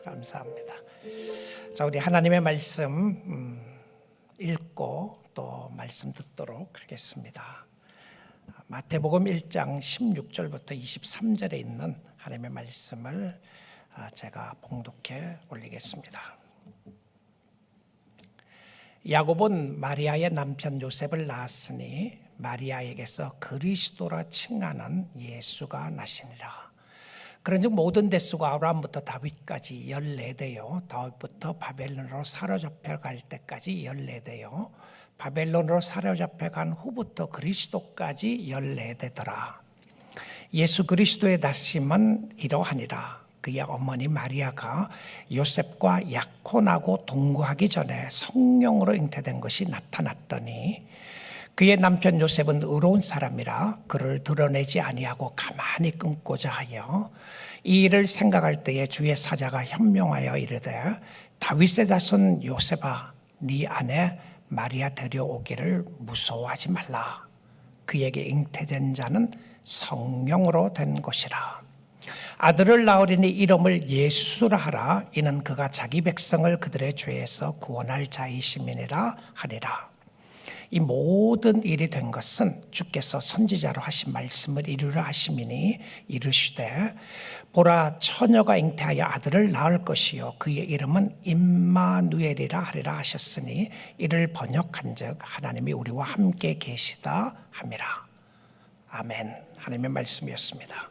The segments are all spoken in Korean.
감사합니다. 자, 우리 하나님의 말씀 읽고 또 말씀 듣도록 하겠습니다. 마태복음 1장 16절부터 23절에 있는 하나님의 말씀을 제가 봉독해 올리겠습니다. 야곱은 마리아의 남편 요셉을 낳았으니 마리아에게서 그리스도라 칭하는 예수가 나시니라. 그런즉 모든 대수가 아브라함부터 다윗까지 14대요, 다윗부터 바벨론으로 사로잡혀 갈 때까지 14대요, 바벨론으로 사로잡혀 간 후부터 그리스도까지 14대더라. 예수 그리스도의 나심은 이러하니라. 그의 어머니 마리아가 요셉과 약혼하고 동거하기 전에 성령으로 잉태된 것이 나타났더니 그의 남편 요셉은 의로운 사람이라 그를 드러내지 아니하고 가만히 끊고자 하여 이 일을 생각할 때에 주의 사자가 현명하여 이르되 다윗의 자손 요셉아, 네 아내 마리아 데려오기를 무서워하지 말라. 그에게 잉태된 자는 성령으로 된 것이라. 아들을 낳으리니 이름을 예수라 하라. 이는 그가 자기 백성을 그들의 죄에서 구원할 자이심이니라 하리라. 이 모든 일이 된 것은 주께서 선지자로 하신 말씀을 이루려 하심이니 이르시되 보라, 처녀가 잉태하여 아들을 낳을 것이요 그의 이름은 임마누엘이라 하리라 하셨으니 이를 번역한즉 하나님이 우리와 함께 계시다 함이라. 아멘. 하나님의 말씀이었습니다.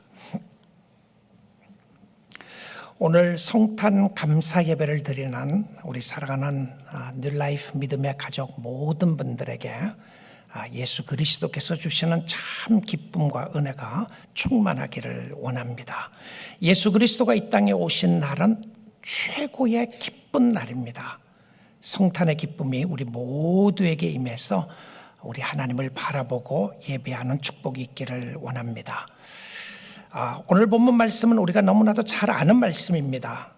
오늘 성탄 감사 예배를 드리는 우리 사랑하는 뉴라이프 믿음의 가족 모든 분들에게 예수 그리스도께서 주시는 참 기쁨과 은혜가 충만하기를 원합니다. 예수 그리스도가 이 땅에 오신 날은 최고의 기쁜 날입니다. 성탄의 기쁨이 우리 모두에게 임해서 우리 하나님을 바라보고 예배하는 축복이 있기를 원합니다. 오늘 본문 말씀은 우리가 너무나도 잘 아는 말씀입니다.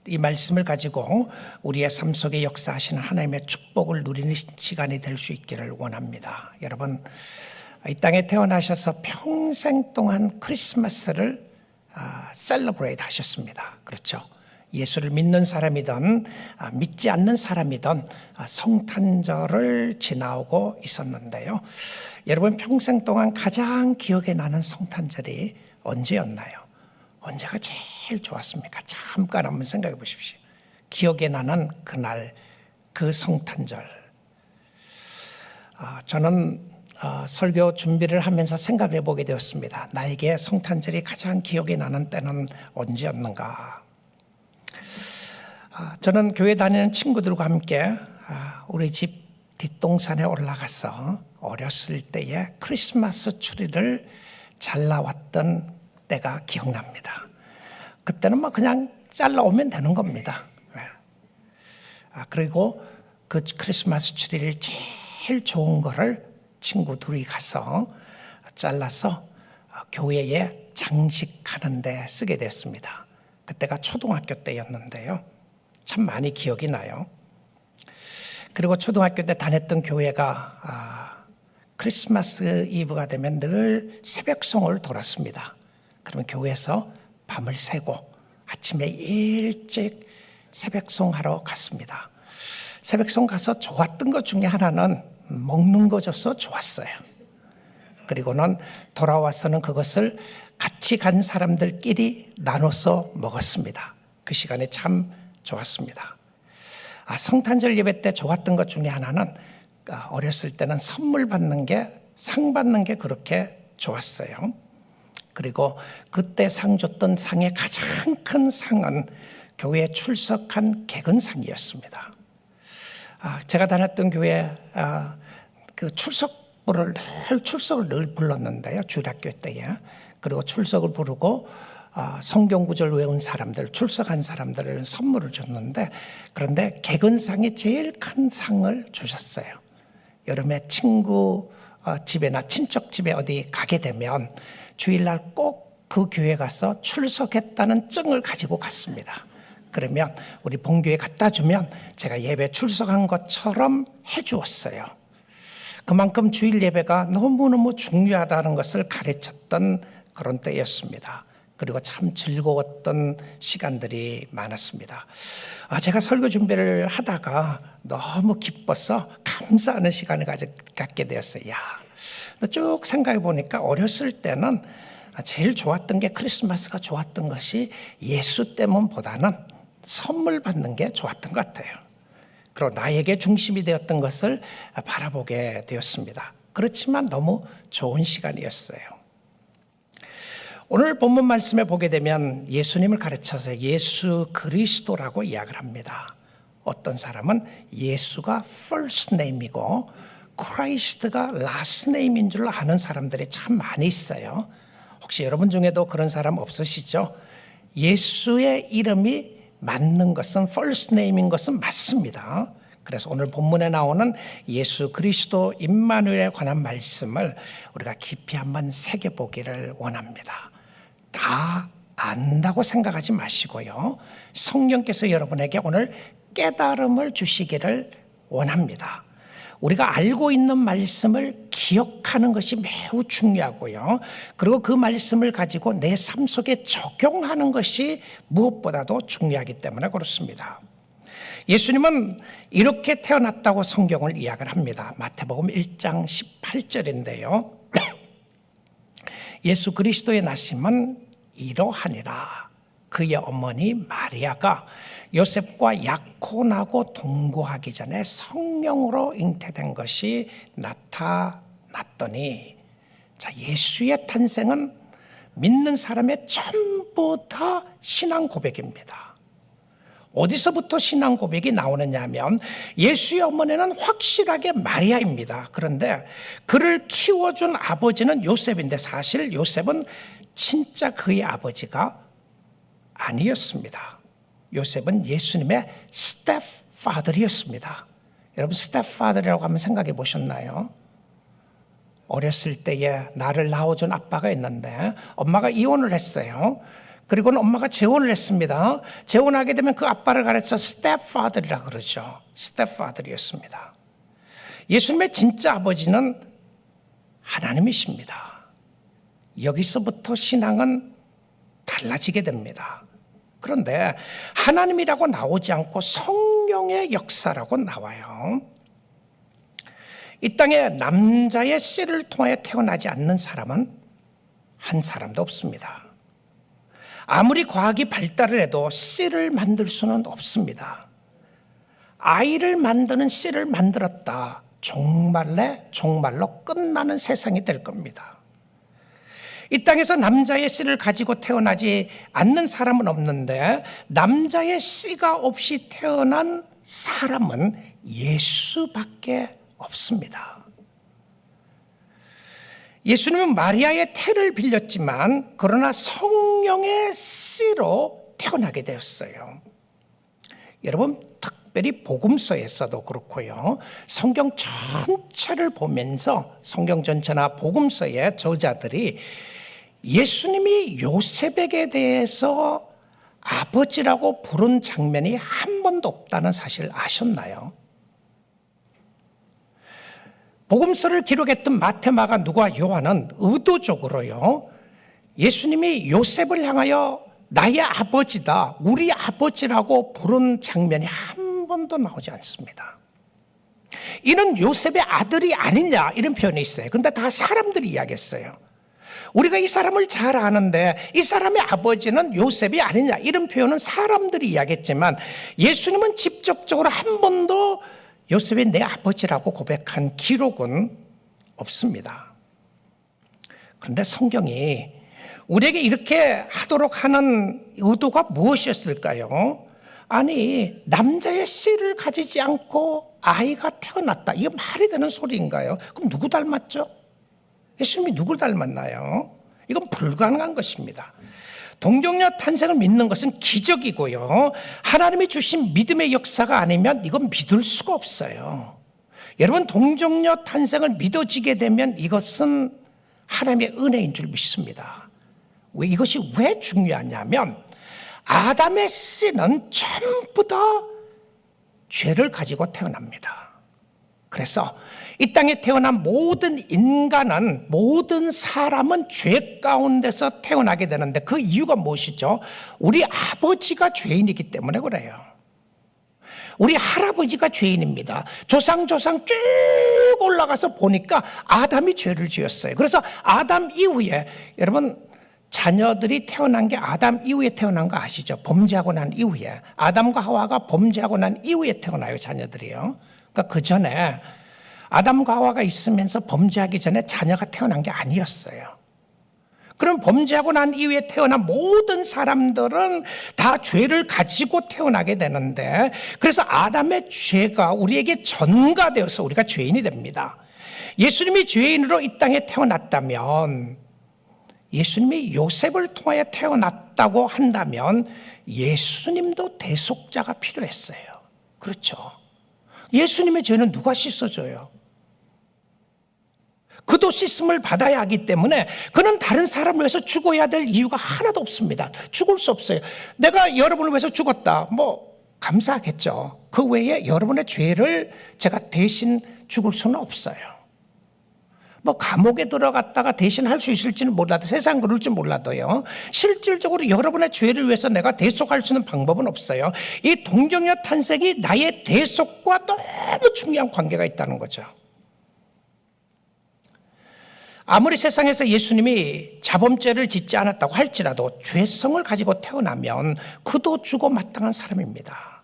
이 말씀을 가지고 우리의 삶 속에 역사하시는 하나님의 축복을 누리는 시간이 될 수 있기를 원합니다. 여러분, 이 땅에 태어나셔서 평생 동안 크리스마스를 셀러브레이트 하셨습니다. 그렇죠? 예수를 믿는 사람이든 믿지 않는 사람이든 성탄절을 지나오고 있었는데요. 여러분, 평생 동안 가장 기억에 나는 성탄절이 언제였나요? 언제가 제일 좋았습니까? 잠깐 한번 생각해 보십시오. 기억에 나는 그날, 그 성탄절. 저는 설교 준비를 하면서 생각해 보게 되었습니다. 나에게 성탄절이 가장 기억에 나는 때는 언제였는가? 저는 교회 다니는 친구들과 함께 우리 집 뒷동산에 올라가서 어렸을 때의 크리스마스 추리를 잘라왔던 때가 기억납니다. 그때는 그냥 잘라오면 되는 겁니다. 그리고 그 크리스마스 트리를 제일 좋은 거를 친구 둘이 가서 잘라서 교회에 장식하는 데 쓰게 됐습니다. 그때가 초등학교 때였는데요. 참 많이 기억이 나요. 그리고 초등학교 때 다녔던 교회가 크리스마스 이브가 되면 늘 새벽송을 돌았습니다. 그러면 교회에서 밤을 새고 아침에 일찍 새벽송 하러 갔습니다. 새벽송 가서 좋았던 것 중에 하나는 먹는 거줘서 좋았어요. 그리고는 돌아와서는 그것을 같이 간 사람들끼리 나눠서 먹었습니다. 그 시간이 참 좋았습니다. 성탄절 예배 때 좋았던 것 중에 하나는 어렸을 때는 선물 받는 게, 상 받는 게 그렇게 좋았어요. 그리고 그때 상 줬던 상의 가장 큰 상은 교회에 출석한 개근상이었습니다. 제가 다녔던 교회 그 출석을 늘 불렀는데요. 주일학교 때에. 그리고 출석을 부르고 성경 구절 외운 사람들, 출석한 사람들을 선물을 줬는데, 그런데 개근상이 제일 큰 상을 주셨어요. 여름에 친구 집에나 친척 집에 어디 가게 되면 주일날 꼭 그 교회 가서 출석했다는 증을 가지고 갔습니다. 그러면 우리 본교에 갖다 주면 제가 예배 출석한 것처럼 해주었어요. 그만큼 주일 예배가 너무너무 중요하다는 것을 가르쳤던 그런 때였습니다. 그리고 참 즐거웠던 시간들이 많았습니다. 제가 설교 준비를 하다가 너무 기뻐서 감사하는 시간을 갖게 되었어요. 쭉 생각해 보니까 어렸을 때는 제일 좋았던 게, 크리스마스가 좋았던 것이 예수 때문보다는 선물 받는 게 좋았던 것 같아요. 그리고 나에게 중심이 되었던 것을 바라보게 되었습니다. 그렇지만 너무 좋은 시간이었어요. 오늘 본문 말씀에 보게 되면 예수님을 가르쳐서 예수 그리스도라고 이야기를 합니다. 어떤 사람은 예수가 first name이고 크라이스트가 last name인 줄 아는 사람들이 참 많이 있어요. 혹시 여러분 중에도 그런 사람 없으시죠? 예수의 이름이 맞는 것은, first name인 것은 맞습니다. 그래서 오늘 본문에 나오는 예수 그리스도 임마누엘에 관한 말씀을 우리가 깊이 한번 새겨보기를 원합니다. 다 안다고 생각하지 마시고요, 성령께서 여러분에게 오늘 깨달음을 주시기를 원합니다. 우리가 알고 있는 말씀을 기억하는 것이 매우 중요하고요, 그리고 그 말씀을 가지고 내 삶 속에 적용하는 것이 무엇보다도 중요하기 때문에 그렇습니다. 예수님은 이렇게 태어났다고 성경을 이야기를 합니다. 마태복음 1장 18절인데요. 예수 그리스도의 나심은 이러하니라. 그의 어머니 마리아가 요셉과 약혼하고 동거하기 전에 성령으로 잉태된 것이 나타났더니, 예수의 탄생은 믿는 사람의 전부 다 신앙 고백입니다. 어디서부터 신앙 고백이 나오느냐 하면 예수의 어머니는 확실하게 마리아입니다. 그런데 그를 키워준 아버지는 요셉인데, 사실 요셉은 진짜 그의 아버지가 아니었습니다. 요셉은 예수님의 스텝파더였습니다. 여러분, 스텝파더라고 한번 생각해 보셨나요? 어렸을 때에 나를 낳아준 아빠가 있는데 엄마가 이혼을 했어요. 그리고는 엄마가 재혼을 했습니다. 재혼하게 되면 그 아빠를 가르쳐 스텝파더라고 그러죠. 스텝파더였습니다. 예수님의 진짜 아버지는 하나님이십니다. 여기서부터 신앙은 달라지게 됩니다. 그런데 하나님이라고 나오지 않고 성령의 역사라고 나와요. 이 땅에 남자의 씨를 통하여 태어나지 않는 사람은 한 사람도 없습니다. 아무리 과학이 발달을 해도 씨를 만들 수는 없습니다. 아이를 만드는 씨를 만들었다, 정말로 끝나는 세상이 될 겁니다. 이 땅에서 남자의 씨를 가지고 태어나지 않는 사람은 없는데, 남자의 씨가 없이 태어난 사람은 예수밖에 없습니다. 예수님은 마리아의 태를 빌렸지만 그러나 성령의 씨로 태어나게 되었어요. 여러분, 특별히 복음서에서도 그렇고요, 성경 전체를 보면서 성경 전체나 복음서의 저자들이 예수님이 요셉에게 대해서 아버지라고 부른 장면이 한 번도 없다는 사실 아셨나요? 복음서를 기록했던 마태, 마가, 누가, 요한은 의도적으로요, 예수님이 요셉을 향하여 나의 아버지다, 우리 아버지라고 부른 장면이 한 번도 나오지 않습니다. 이는 요셉의 아들이 아니냐, 이런 표현이 있어요. 근데 다 사람들이 이야기했어요. 우리가 이 사람을 잘 아는데 이 사람의 아버지는 요셉이 아니냐, 이런 표현은 사람들이 이야기했지만 예수님은 직접적으로 한 번도 요셉이 내 아버지라고 고백한 기록은 없습니다. 그런데 성경이 우리에게 이렇게 하도록 하는 의도가 무엇이었을까요? 아니, 남자의 씨를 가지지 않고 아이가 태어났다, 이게 말이 되는 소리인가요? 그럼 누구 닮았죠? 예수님이 누굴 닮았나요? 이건 불가능한 것입니다. 동정녀 탄생을 믿는 것은 기적이고요, 하나님이 주신 믿음의 역사가 아니면 이건 믿을 수가 없어요. 여러분, 동정녀 탄생을 믿어지게 되면 이것은 하나님의 은혜인 줄 믿습니다. 이것이 왜 중요하냐면 아담의 씨는 전부 다 죄를 가지고 태어납니다. 그래서 이 땅에 태어난 모든 인간은, 모든 사람은 죄 가운데서 태어나게 되는데 그 이유가 무엇이죠? 우리 아버지가 죄인이기 때문에 그래요. 우리 할아버지가 죄인입니다. 조상 쭉 올라가서 보니까 아담이 죄를 지었어요. 그래서 아담 이후에, 여러분 자녀들이 태어난 게 아담 이후에 태어난 거 아시죠? 범죄하고 난 이후에. 아담과 하와가 범죄하고 난 이후에 태어나요, 자녀들이요. 그러니까 그 전에 아담과 하와가 있으면서 범죄하기 전에 자녀가 태어난 게 아니었어요. 그럼 범죄하고 난 이후에 태어난 모든 사람들은 다 죄를 가지고 태어나게 되는데, 그래서 아담의 죄가 우리에게 전가되어서 우리가 죄인이 됩니다. 예수님이 죄인으로 이 땅에 태어났다면, 예수님이 요셉을 통하여 태어났다고 한다면 예수님도 대속자가 필요했어요. 그렇죠. 예수님의 죄는 누가 씻어줘요? 그도 씻음을 받아야 하기 때문에 그는 다른 사람을 위해서 죽어야 될 이유가 하나도 없습니다. 죽을 수 없어요. 내가 여러분을 위해서 죽었다, 감사하겠죠. 그 외에 여러분의 죄를 제가 대신 죽을 수는 없어요. 감옥에 들어갔다가 대신 할 수 있을지는 몰라도, 세상 그럴지 몰라도요, 실질적으로 여러분의 죄를 위해서 내가 대속할 수 있는 방법은 없어요. 이 동정녀 탄생이 나의 대속과 너무 중요한 관계가 있다는 거죠. 아무리 세상에서 예수님이 자범죄를 짓지 않았다고 할지라도 죄성을 가지고 태어나면 그도 죽어 마땅한 사람입니다.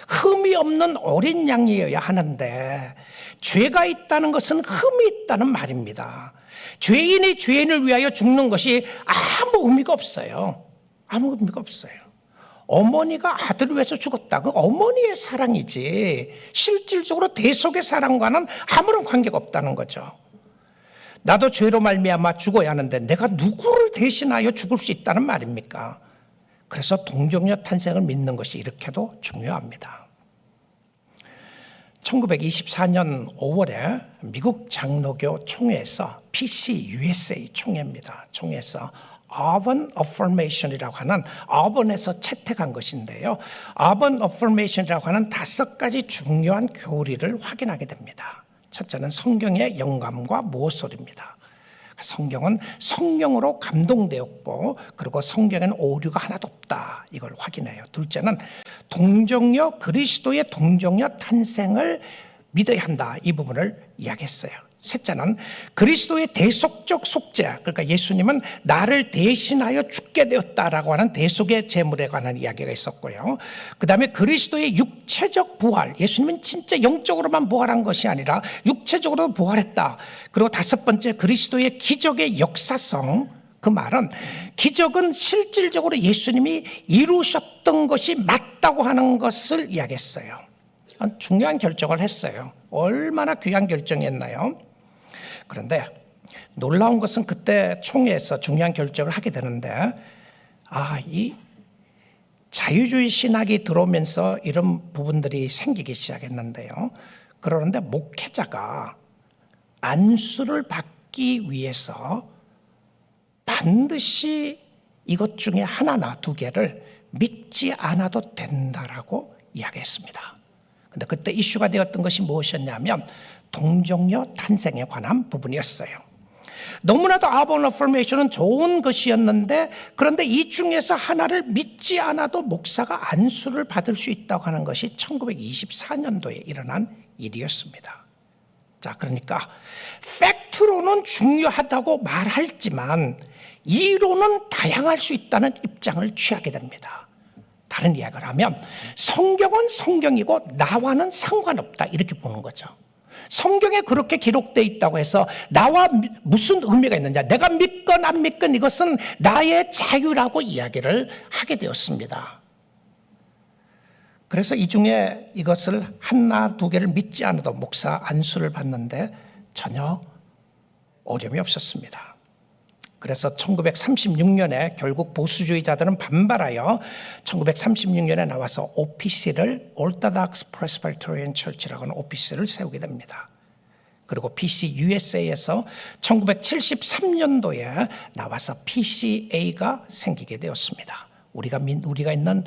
흠이 없는 어린 양이어야 하는데 죄가 있다는 것은 흠이 있다는 말입니다. 죄인이 죄인을 위하여 죽는 것이 아무 의미가 없어요. 아무 의미가 없어요. 어머니가 아들을 위해서 죽었다, 그 어머니의 사랑이지 실질적으로 대속의 사랑과는 아무런 관계가 없다는 거죠. 나도 죄로 말미암아 죽어야 하는데 내가 누구를 대신하여 죽을 수 있다는 말입니까? 그래서 동정녀 탄생을 믿는 것이 이렇게도 중요합니다. 1924년 5월에 미국 장로교 총회에서 PCUSA 총회입니다. 총회에서 Urban Affirmation이라고 하는, 어번에서 채택한 것인데요, Urban Affirmation이라고 하는 5가지 중요한 교리를 확인하게 됩니다. 첫째는 성경의 영감과 모쏠입니다. 성경은 성령으로 감동되었고, 그리고 성경에는 오류가 하나도 없다, 이걸 확인해요. 둘째는 동정녀, 그리스도의 동정녀 탄생을 믿어야 한다, 이 부분을 이야기했어요. 셋째는 그리스도의 대속적 속죄, 그러니까 예수님은 나를 대신하여 죽게 되었다라고 하는 대속의 제물에 관한 이야기가 있었고요. 그 다음에 그리스도의 육체적 부활, 예수님은 진짜 영적으로만 부활한 것이 아니라 육체적으로 부활했다. 그리고 5번째, 그리스도의 기적의 역사성, 그 말은 기적은 실질적으로 예수님이 이루셨던 것이 맞다고 하는 것을 이야기했어요. 중요한 결정을 했어요. 얼마나 귀한 결정이었나요? 그런데 놀라운 것은 그때 총회에서 중요한 결정을 하게 되는데, 이 자유주의 신학이 들어오면서 이런 부분들이 생기기 시작했는데요. 그러는데 목회자가 안수를 받기 위해서 반드시 이것 중에 하나나 2개를 믿지 않아도 된다라고 이야기했습니다. 근데 그때 이슈가 되었던 것이 무엇이었냐면 동정녀 탄생에 관한 부분이었어요. 너무나도 Urban Affirmation은 좋은 것이었는데, 그런데 이 중에서 하나를 믿지 않아도 목사가 안수를 받을 수 있다고 하는 것이 1924년도에 일어난 일이었습니다. 자, 그러니까 팩트로는 중요하다고 말할지만 이론은 다양할 수 있다는 입장을 취하게 됩니다. 다른 이야기를 하면 성경은 성경이고 나와는 상관없다, 이렇게 보는 거죠. 성경에 그렇게 기록되어 있다고 해서 나와 무슨 의미가 있느냐, 내가 믿건 안 믿건 이것은 나의 자유라고 이야기를 하게 되었습니다. 그래서 이 중에 이것을 하나 2개를 믿지 않아도 목사 안수를 받는데 전혀 어려움이 없었습니다. 그래서 1936년에 결국 보수주의자들은 반발하여 1936년에 나와서 OPC를 Orthodox Presbyterian Church라고 하는 OPC를 세우게 됩니다. 그리고 PCUSA에서 1973년도에 나와서 PCA가 생기게 되었습니다. 우리가 있는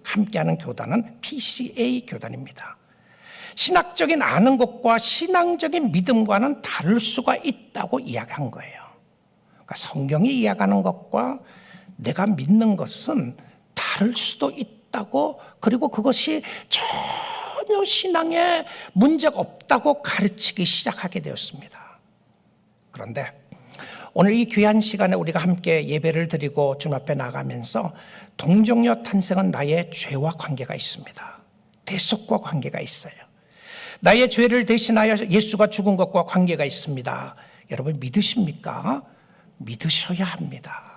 함께하는 교단은 PCA 교단입니다. 신학적인 아는 것과 신앙적인 믿음과는 다를 수가 있다고 이야기한 거예요. 그러니까 성경이 이야기하는 것과 내가 믿는 것은 다를 수도 있다고, 그리고 그것이 전혀 신앙에 문제가 없다고 가르치기 시작하게 되었습니다. 그런데 오늘 이 귀한 시간에 우리가 함께 예배를 드리고 주님 앞에 나가면서 동정녀 탄생은 나의 죄와 관계가 있습니다. 대속과 관계가 있어요. 나의 죄를 대신하여 예수가 죽은 것과 관계가 있습니다. 여러분 믿으십니까? 믿으셔야 합니다.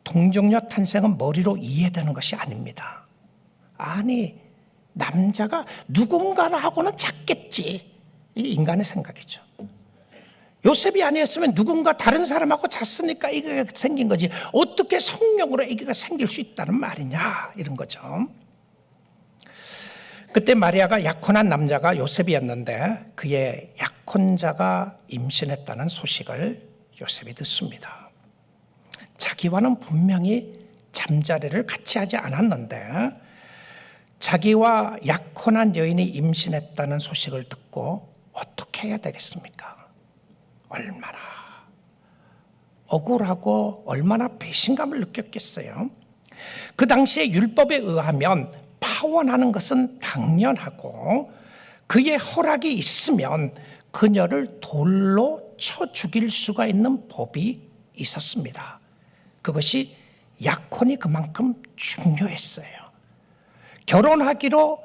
동정녀 탄생은 머리로 이해되는 것이 아닙니다. 아니, 남자가 누군가하고는 잤겠지. 이게 인간의 생각이죠. 요셉이 아니었으면 누군가 다른 사람하고 잤으니까 이게 생긴 거지. 어떻게 성령으로 아기가 생길 수 있다는 말이냐, 이런 거죠. 그때 마리아가 약혼한 남자가 요셉이었는데 그의 약혼자가 임신했다는 소식을 요셉이 듣습니다. 자기와는 분명히 잠자리를 같이 하지 않았는데 자기와 약혼한 여인이 임신했다는 소식을 듣고 어떻게 해야 되겠습니까? 얼마나 억울하고 얼마나 배신감을 느꼈겠어요. 그 당시에 율법에 의하면 파혼하는 것은 당연하고 그의 허락이 있으면 그녀를 돌로 쳐 죽일 수가 있는 법이 있었습니다. 그것이 약혼이 그만큼 중요했어요. 결혼하기로,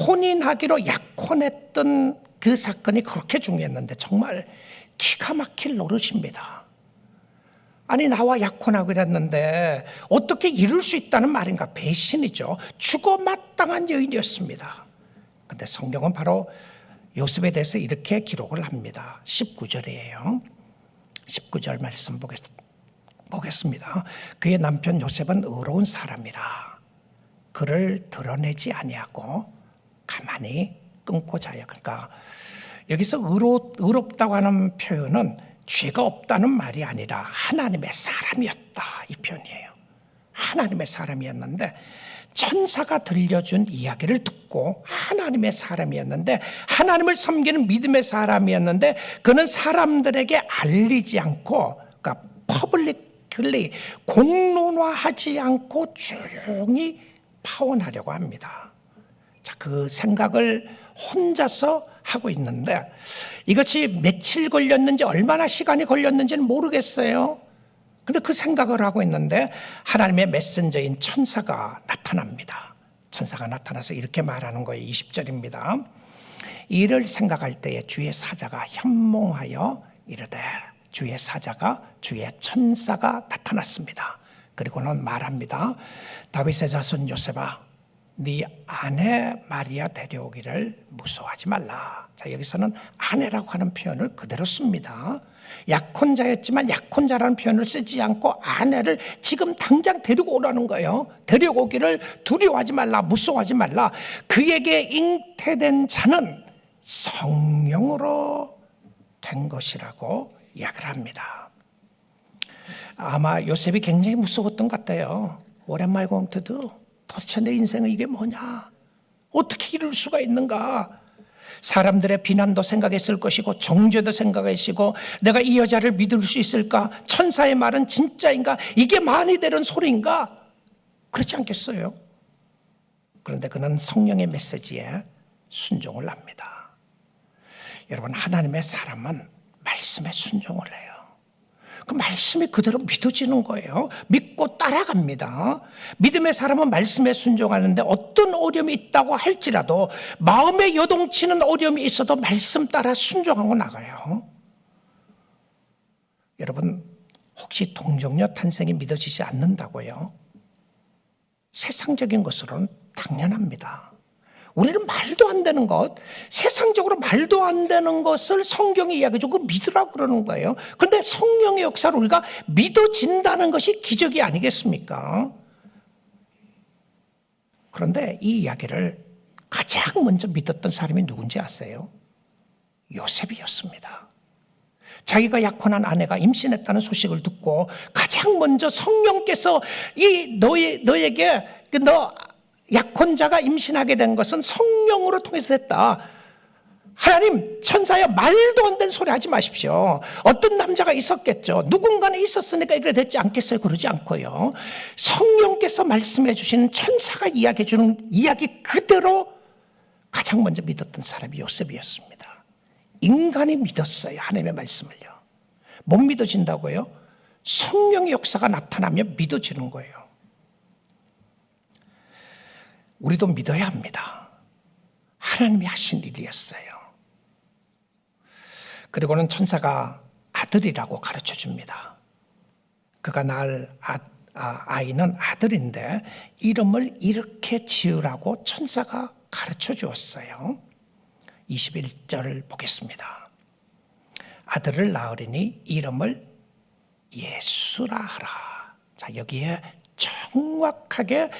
혼인하기로 약혼했던 그 사건이 그렇게 중요했는데 정말 기가 막힐 노릇입니다. 아니, 나와 약혼하고 이랬는데 어떻게 이룰 수 있다는 말인가? 배신이죠. 죽어 마땅한 여인이었습니다. 그런데 성경은 바로 요셉에 대해서 이렇게 기록을 합니다. 19절이에요. 19절 말씀 보겠습니다. 그의 남편 요셉은 의로운 사람이라 그를 드러내지 아니하고 가만히 끊고 자요. 그러니까 여기서 의롭다고 하는 표현은 죄가 없다는 말이 아니라 하나님의 사람이었다, 이 표현이에요. 하나님의 사람이었는데 천사가 들려준 이야기를 듣고 하나님의 사람이었는데, 하나님을 섬기는 믿음의 사람이었는데 그는 사람들에게 알리지 않고, 그러니까 퍼블릭ली 공론화하지 않고 조용히 파혼하려고 합니다. 자, 그 생각을 혼자서 하고 있는데 이것이 며칠 걸렸는지 얼마나 시간이 걸렸는지는 모르겠어요. 근데 그 생각을 하고 있는데 하나님의 메신저인 천사가 나타납니다. 천사가 나타나서 이렇게 말하는 거예요. 20절입니다. 이를 생각할 때에 주의 사자가 현몽하여 이르되, 주의 사자가, 주의 천사가 나타났습니다. 그리고는 말합니다. 다윗의 자손 요셉아, 네 아내 마리아 데려오기를 무서워하지 말라. 자, 여기서는 아내라고 하는 표현을 그대로 씁니다. 약혼자였지만 약혼자라는 표현을 쓰지 않고 아내를 지금 당장 데리고 오라는 거예요. 데려오기를 두려워하지 말라, 무서워하지 말라. 그에게 잉태된 자는 성령으로 된 것이라고 이야기를 합니다. 아마 요셉이 굉장히 무서웠던 것 같아요. 오랜만에 공트도 도대체 내 인생은 이게 뭐냐? 어떻게 이룰 수가 있는가? 사람들의 비난도 생각했을 것이고 정죄도 생각했고, 내가 이 여자를 믿을 수 있을까? 천사의 말은 진짜인가? 이게 말이 되는 소리인가? 그렇지 않겠어요? 그런데 그는 성령의 메시지에 순종을 합니다. 여러분, 하나님의 사람은 말씀에 순종을 해요. 그 말씀이 그대로 믿어지는 거예요. 믿고 따라갑니다. 믿음의 사람은 말씀에 순종하는데 어떤 어려움이 있다고 할지라도, 마음에 요동치는 어려움이 있어도 말씀 따라 순종하고 나가요. 여러분, 혹시 동정녀 탄생이 믿어지지 않는다고요? 세상적인 것으로는 당연합니다. 우리는 말도 안 되는 것, 세상적으로 말도 안 되는 것을 성경이 이야기해주고 믿으라고 그러는 거예요. 그런데 성령의 역사를 우리가 믿어진다는 것이 기적이 아니겠습니까? 그런데 이 이야기를 가장 먼저 믿었던 사람이 누군지 아세요? 요셉이었습니다. 자기가 약혼한 아내가 임신했다는 소식을 듣고 가장 먼저 성령께서 너에게 너 약혼자가 임신하게 된 것은 성령으로 통해서 됐다. 하나님, 천사여, 말도 안 되는 소리 하지 마십시오. 어떤 남자가 있었겠죠. 누군가는 있었으니까 이렇게 됐지 않겠어요? 그러지 않고요. 성령께서 말씀해 주시는, 천사가 이야기해 주는 이야기 그대로 가장 먼저 믿었던 사람이 요셉이었습니다. 인간이 믿었어요, 하나님의 말씀을요. 못 믿어진다고요? 성령의 역사가 나타나면 믿어지는 거예요. 우리도 믿어야 합니다. 하나님이 하신 일이었어요. 그리고는 천사가 아들이라고 가르쳐 줍니다. 그가 낳을 아이는 아들인데 이름을 이렇게 지으라고 천사가 가르쳐 주었어요. 21절 보겠습니다. 아들을 낳으리니 이름을 예수라 하라. 자, 여기에 정확하게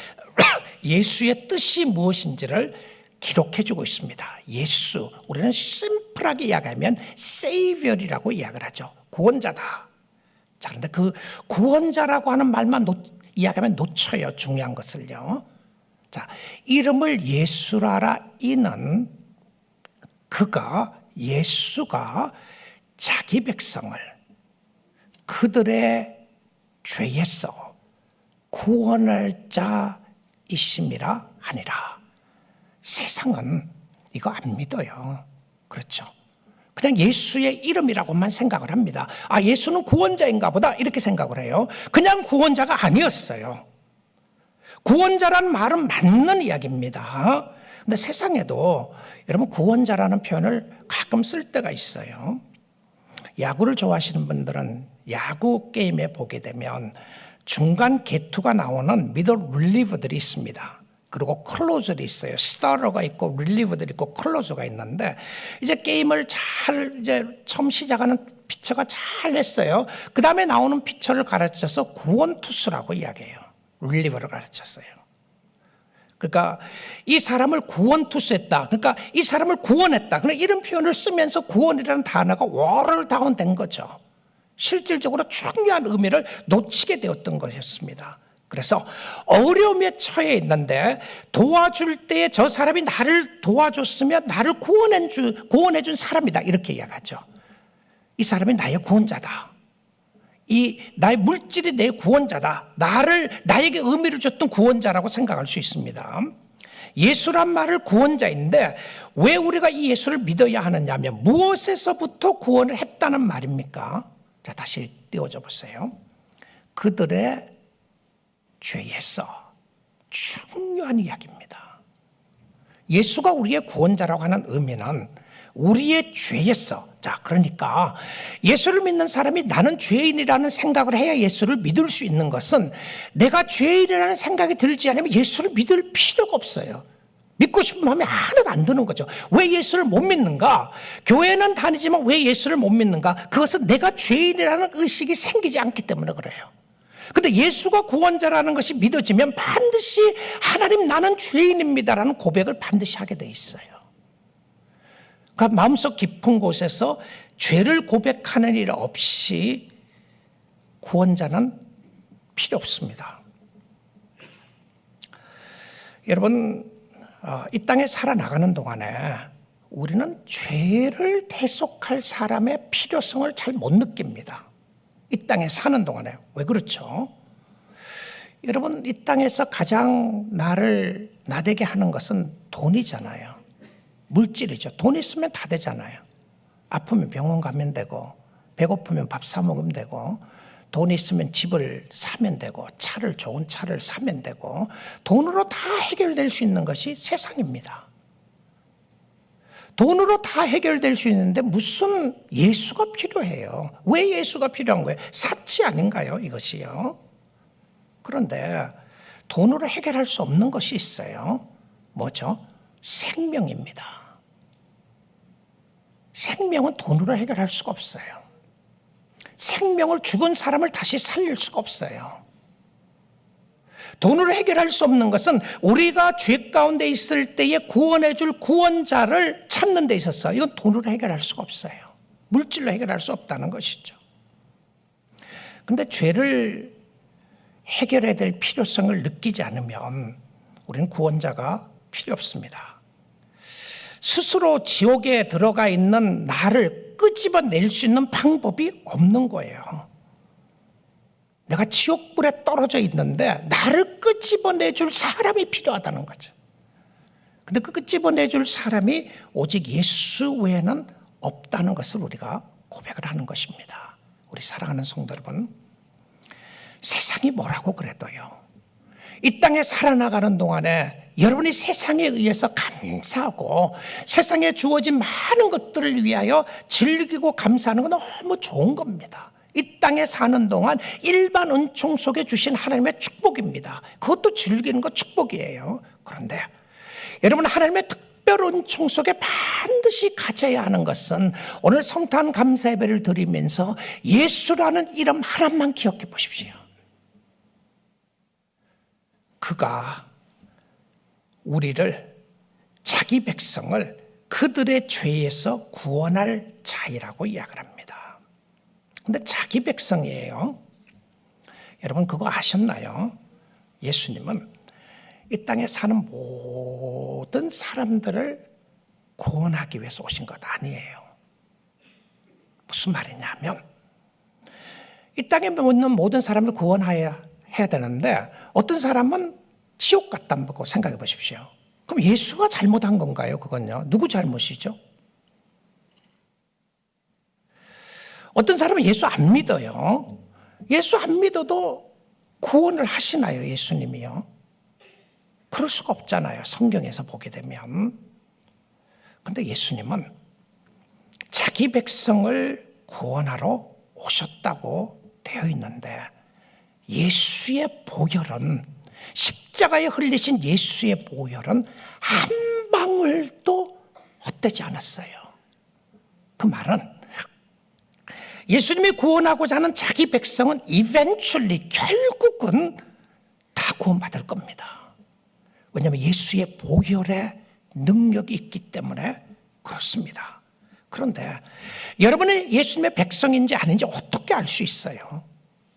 예수의 뜻이 무엇인지를 기록해주고 있습니다. 예수, 우리는 심플하게 이야기하면 Savior이라고 이야기를 하죠. 구원자다. 자, 그런데 그 구원자라고 하는 말만 이야기하면 놓쳐요. 중요한 것을요. 자, 이름을 예수라라. 이는 예수가 자기 백성을 그들의 죄에서 구원할 자이심이라 하니라. 세상은 이거 안 믿어요. 그렇죠? 그냥 예수의 이름이라고만 생각을 합니다. 아, 예수는 구원자인가 보다 이렇게 생각을 해요. 그냥 구원자가 아니었어요. 구원자라는 말은 맞는 이야기입니다. 근데 세상에도 여러분 구원자라는 표현을 가끔 쓸 때가 있어요. 야구를 좋아하시는 분들은 야구 게임에 보게 되면 중간 개투가 나오는 미들 릴리버들이 있습니다. 그리고 클로저도 있어요. 스타러가 있고 릴리버들이 있고 클로저가 있는데 이제 게임을 이제 처음 시작하는 피처가 잘 했어요. 그 다음에 나오는 피처를 가르쳐서 구원투수라고 이야기해요. 릴리버를 가르쳤어요. 그러니까 이 사람을 구원투수했다. 그러니까 이 사람을 구원했다. 그러니까 이런 표현을 쓰면서 구원이라는 단어가 워럴 다운된 거죠. 실질적으로 중요한 의미를 놓치게 되었던 것이었습니다. 그래서 어려움에 처해 있는데 도와줄 때 저 사람이 나를 도와줬으면 나를 구원해 준 사람이다. 이렇게 이야기하죠. 이 사람이 나의 구원자다. 나의 물질이 내 구원자다. 나에게 의미를 줬던 구원자라고 생각할 수 있습니다. 예수란 말을 구원자인데 왜 우리가 이 예수를 믿어야 하느냐면 무엇에서부터 구원을 했다는 말입니까? 자, 다시 띄워줘 보세요. 그들의 죄에서. 중요한 이야기입니다. 예수가 우리의 구원자라고 하는 의미는 우리의 죄에서. 자, 그러니까 예수를 믿는 사람이 나는 죄인이라는 생각을 해야 예수를 믿을 수 있는 것은 내가 죄인이라는 생각이 들지 않으면 예수를 믿을 필요가 없어요. 믿고 싶은 마음이 하나도 안 드는 거죠. 왜 예수를 못 믿는가? 교회는 다니지만 왜 예수를 못 믿는가? 그것은 내가 죄인이라는 의식이 생기지 않기 때문에 그래요. 근데 예수가 구원자라는 것이 믿어지면 반드시 하나님 나는 죄인입니다라는 고백을 반드시 하게 돼 있어요. 그러니까 마음속 깊은 곳에서 죄를 고백하는 일 없이 구원자는 필요 없습니다. 여러분, 이 땅에 살아나가는 동안에 우리는 죄를 대속할 사람의 필요성을 잘 못 느낍니다. 이 땅에 사는 동안에. 왜 그렇죠? 여러분, 이 땅에서 가장 나를 나대게 하는 것은 돈이잖아요. 물질이죠. 돈 있으면 다 되잖아요. 아프면 병원 가면 되고, 배고프면 밥 사 먹으면 되고, 돈 있으면 집을 사면 되고, 좋은 차를 사면 되고, 돈으로 다 해결될 수 있는 것이 세상입니다. 돈으로 다 해결될 수 있는데 무슨 예수가 필요해요? 왜 예수가 필요한 거예요? 사치 아닌가요? 이것이요. 그런데 돈으로 해결할 수 없는 것이 있어요. 뭐죠? 생명입니다. 생명은 돈으로 해결할 수가 없어요. 생명을 죽은 사람을 다시 살릴 수가 없어요. 돈으로 해결할 수 없는 것은 우리가 죄 가운데 있을 때에 구원해 줄 구원자를 찾는 데 있어서 이건 돈으로 해결할 수가 없어요. 물질로 해결할 수 없다는 것이죠. 그런데 죄를 해결해야 될 필요성을 느끼지 않으면 우리는 구원자가 필요 없습니다. 스스로 지옥에 들어가 있는 나를 끄집어낼 수 있는 방법이 없는 거예요. 내가 지옥불에 떨어져 있는데 나를 끄집어내줄 사람이 필요하다는 거죠. 근데 그 끄집어내줄 사람이 오직 예수 외에는 없다는 것을 우리가 고백을 하는 것입니다. 우리 사랑하는 성도 여러분, 세상이 뭐라고 그래도요, 이 땅에 살아나가는 동안에 여러분이 세상에 의해서 감사하고 세상에 주어진 많은 것들을 위하여 즐기고 감사하는 건 너무 좋은 겁니다. 이 땅에 사는 동안 일반 은총 속에 주신 하나님의 축복입니다. 그것도 즐기는 거 축복이에요. 그런데 여러분, 하나님의 특별 은총 속에 반드시 가져야 하는 것은 오늘 성탄 감사 예배를 드리면서 예수라는 이름 하나만 기억해 보십시오. 그가 우리를, 자기 백성을 그들의 죄에서 구원할 자이라고 이야기를 합니다. 근데 자기 백성이에요. 여러분 그거 아셨나요? 예수님은 이 땅에 사는 모든 사람들을 구원하기 위해서 오신 것 아니에요. 무슨 말이냐면 이 땅에 있는 모든 사람을 구원해야 되는데 어떤 사람은 지옥 갔다고 생각해 보십시오. 그럼 예수가 잘못한 건가요? 그건요. 누구 잘못이죠? 어떤 사람은 예수 안 믿어요. 예수 안 믿어도 구원을 하시나요? 예수님이요? 그럴 수가 없잖아요. 성경에서 보게 되면. 그런데 예수님은 자기 백성을 구원하러 오셨다고 되어 있는데 예수의 보혈은, 십자가에 흘리신 예수의 보혈은 한 방울도 헛되지 않았어요. 그 말은 예수님이 구원하고자 하는 자기 백성은 eventually, 결국은 다 구원받을 겁니다. 왜냐하면 예수의 보혈의 능력이 있기 때문에 그렇습니다. 그런데 여러분이 예수님의 백성인지 아닌지 어떻게 알 수 있어요?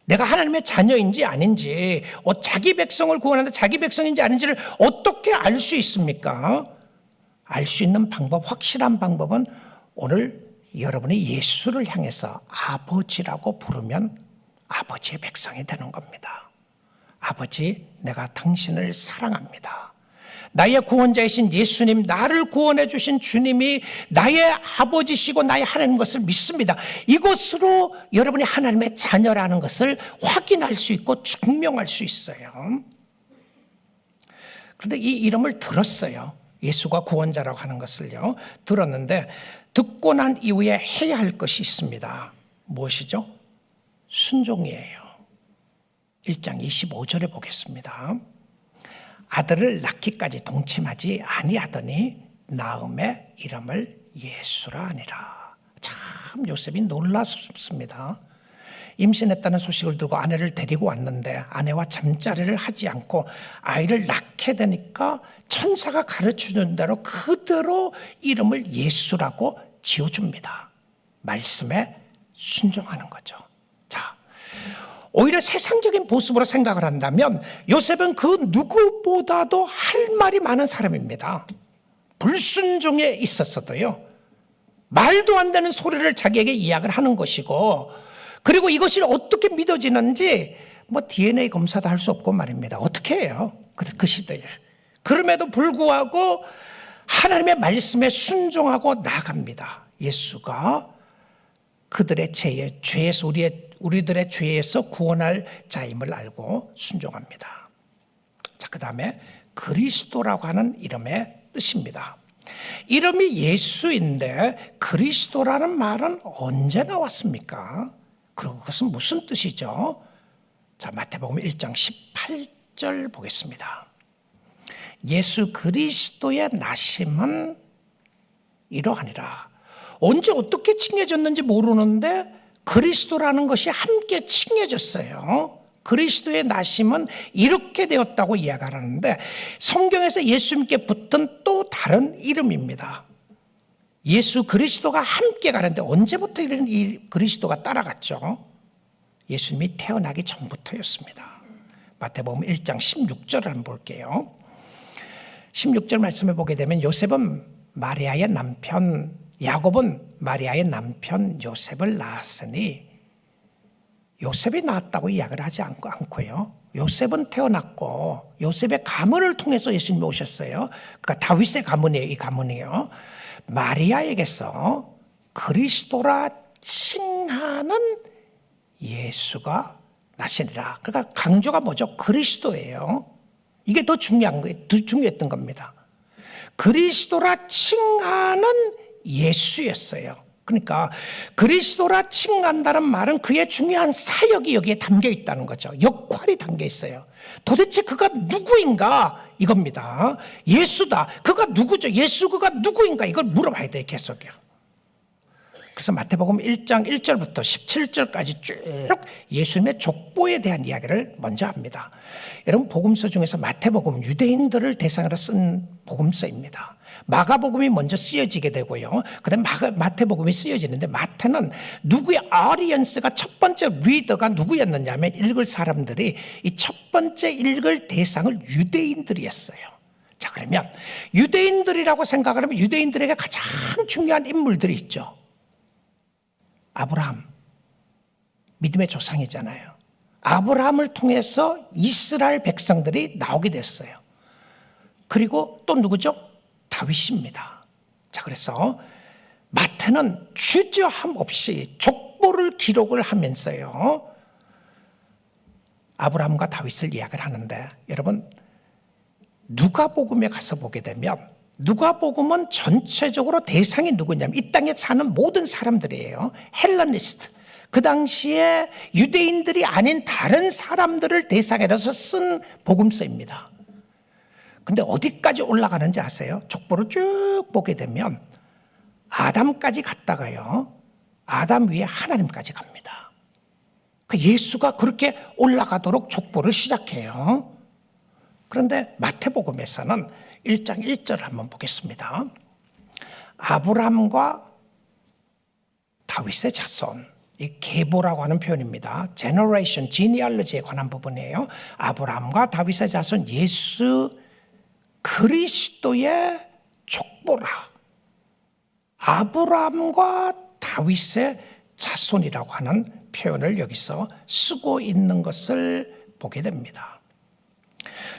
내가 하나님의 자녀인지 아닌지, 자기 백성을 구원하는데 자기 백성인지 아닌지를 어떻게 알 수 있습니까? 알 수 있는 방법, 확실한 방법은 오늘 여러분이 예수를 향해서 아버지라고 부르면 아버지의 백성이 되는 겁니다. 아버지, 내가 당신을 사랑합니다. 나의 구원자이신 예수님, 나를 구원해 주신 주님이 나의 아버지시고 나의 하나님 것을 믿습니다. 이것으로 여러분이 하나님의 자녀라는 것을 확인할 수 있고 증명할 수 있어요. 그런데 이 이름을 들었어요. 예수가 구원자라고 하는 것을요. 들었는데 듣고 난 이후에 해야 할 것이 있습니다. 무엇이죠? 순종이에요. 1장 25절에 보겠습니다. 아들을 낳기까지 동침하지 아니하더니 낳음의 이름을 예수라 하니라. 참 요셉이 놀랍습니다. 임신했다는 소식을 들고 아내를 데리고 왔는데 아내와 잠자리를 하지 않고 아이를 낳게 되니까 천사가 가르쳐준 대로 그대로 이름을 예수라고 지어줍니다. 말씀에 순종하는 거죠. 자, 오히려 세상적인 모습으로 생각을 한다면 요셉은 그 누구보다도 할 말이 많은 사람입니다. 불순종에 있었어도요, 말도 안 되는 소리를 자기에게 이야기를 하는 것이고, 그리고 이것이 어떻게 믿어지는지 DNA 검사도 할 수 없고 말입니다. 어떻게 해요? 그 시대에. 그럼에도 불구하고 하나님의 말씀에 순종하고 나갑니다. 예수가 그들의 죄에서, 우리들의 죄에서 구원할 자임을 알고 순종합니다. 자, 그 다음에 그리스도라고 하는 이름의 뜻입니다. 이름이 예수인데 그리스도라는 말은 언제 나왔습니까? 그리고 그것은 무슨 뜻이죠? 자, 마태복음 1장 18절 보겠습니다. 예수 그리스도의 나심은 이러하니라. 언제 어떻게 칭해졌는지 모르는데 그리스도라는 것이 함께 칭해졌어요. 그리스도의 나심은 이렇게 되었다고 이야기하는데 성경에서 예수님께 붙은 또 다른 이름입니다. 예수 그리스도가 함께 가는데 언제부터 이런 이 그리스도가 따라갔죠? 예수님이 태어나기 전부터였습니다. 마태복음 1장 16절을 한번 볼게요. 16절 말씀을 보게 되면 요셉은 마리아의 남편, 야곱은 마리아의 남편 요셉을 낳았으니, 요셉이 낳았다고 이야기를 하지 않고요. 요셉은 태어났고 요셉의 가문을 통해서 예수님이 오셨어요. 그러니까 다윗의 가문이에요. 이 가문이요. 마리아에게서 그리스도라 칭하는 예수가 나시니라. 그러니까 강조가 뭐죠? 그리스도예요. 이게 더 중요한 거예요. 더 중요했던 겁니다. 그리스도라 칭하는 예수였어요. 그러니까 그리스도라 칭한다는 말은 그의 중요한 사역이 여기에 담겨 있다는 거죠. 역할이 담겨 있어요. 도대체 그가 누구인가 이겁니다. 예수다. 그가 누구죠? 예수 그가 누구인가 이걸 물어봐야 돼요. 계속요. 그래서 마태복음 1장 1절부터 17절까지 쭉 예수님의 족보에 대한 이야기를 먼저 합니다. 여러분, 복음서 중에서 마태복음은 유대인들을 대상으로 쓴 복음서입니다. 마가복음이 먼저 쓰여지게 되고요. 그다음 마태복음이 쓰여지는데, 마태는 누구의 audience가 첫 번째 리더가 누구였느냐 하면, 읽을 사람들이 이 첫 번째 읽을 대상을 유대인들이었어요. 자, 그러면 유대인들이라고 생각하면 유대인들에게 가장 중요한 인물들이 있죠. 아브라함, 믿음의 조상이잖아요. 아브라함을 통해서 이스라엘 백성들이 나오게 됐어요. 그리고 또 누구죠? 다윗입니다. 자, 그래서 마태는 주저함 없이 족보를 기록을 하면서요, 아브라함과 다윗을 이야기를 하는데, 여러분, 누가복음에 가서 보게 되면 누가복음은 전체적으로 대상이 누구냐면 이 땅에 사는 모든 사람들이에요. 헬레니스트. 그 당시에 유대인들이 아닌 다른 사람들을 대상으로 쓴 복음서입니다. 근데 어디까지 올라가는지 아세요? 족보를 쭉 보게 되면 아담까지 갔다가요, 아담 위에 하나님까지 갑니다. 예수가 그렇게 올라가도록 족보를 시작해요. 그런데 마태복음에서는 1장 1절을 한번 보겠습니다. 아브람과 다윗의 자손, 이 계보라고 하는 표현입니다. 제너레이션, 지니얼러지에 관한 부분이에요. 아브람과 다윗의 자손 예수 그리스도의 족보라. 아브람과 다윗의 자손이라고 하는 표현을 여기서 쓰고 있는 것을 보게 됩니다.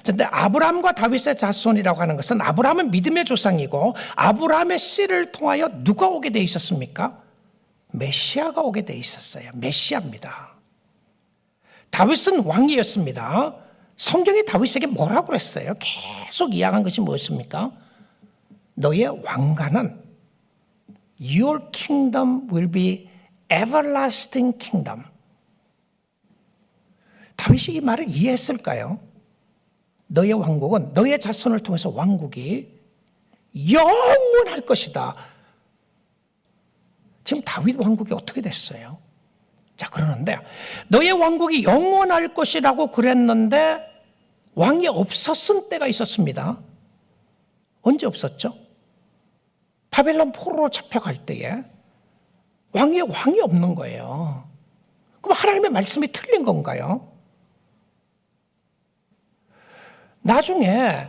그런데 아브라함과 다윗의 자손이라고 하는 것은, 아브라함은 믿음의 조상이고 아브라함의 씨를 통하여 누가 오게 돼 있었습니까? 메시아가 오게 돼 있었어요. 메시아입니다. 다윗은 왕이었습니다. 성경이 다윗에게 뭐라고 그랬어요? 계속 이야기한 것이 무엇입니까? 너의 왕가는 Your kingdom will be everlasting kingdom. 다윗이 이 말을 이해했을까요? 너의 왕국은, 너의 자손을 통해서 왕국이 영원할 것이다. 지금 다윗 왕국이 어떻게 됐어요? 자, 그러는데 너의 왕국이 영원할 것이라고 그랬는데 왕이 없었을 때가 있었습니다. 언제 없었죠? 바벨론 포로로 잡혀갈 때에 왕이 없는 거예요. 그럼 하나님의 말씀이 틀린 건가요? 나중에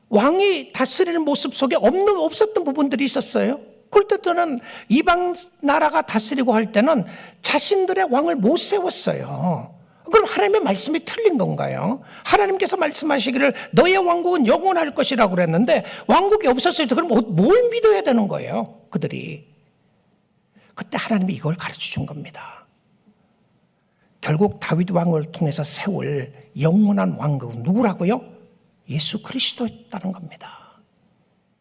왕이 다스리는 모습 속에 없었던 부분들이 있었어요. 그럴 때는 이방 나라가 다스리고 할 때는 자신들의 왕을 못 세웠어요. 그럼 하나님의 말씀이 틀린 건가요? 하나님께서 말씀하시기를 너의 왕국은 영원할 것이라고 그랬는데 왕국이 없었을 때 그럼 뭘 믿어야 되는 거예요? 그들이. 그때 하나님이 이걸 가르쳐 준 겁니다. 결국 다윗 왕을 통해서 세울 영원한 왕국은 누구라고요? 예수 그리스도였다는 겁니다.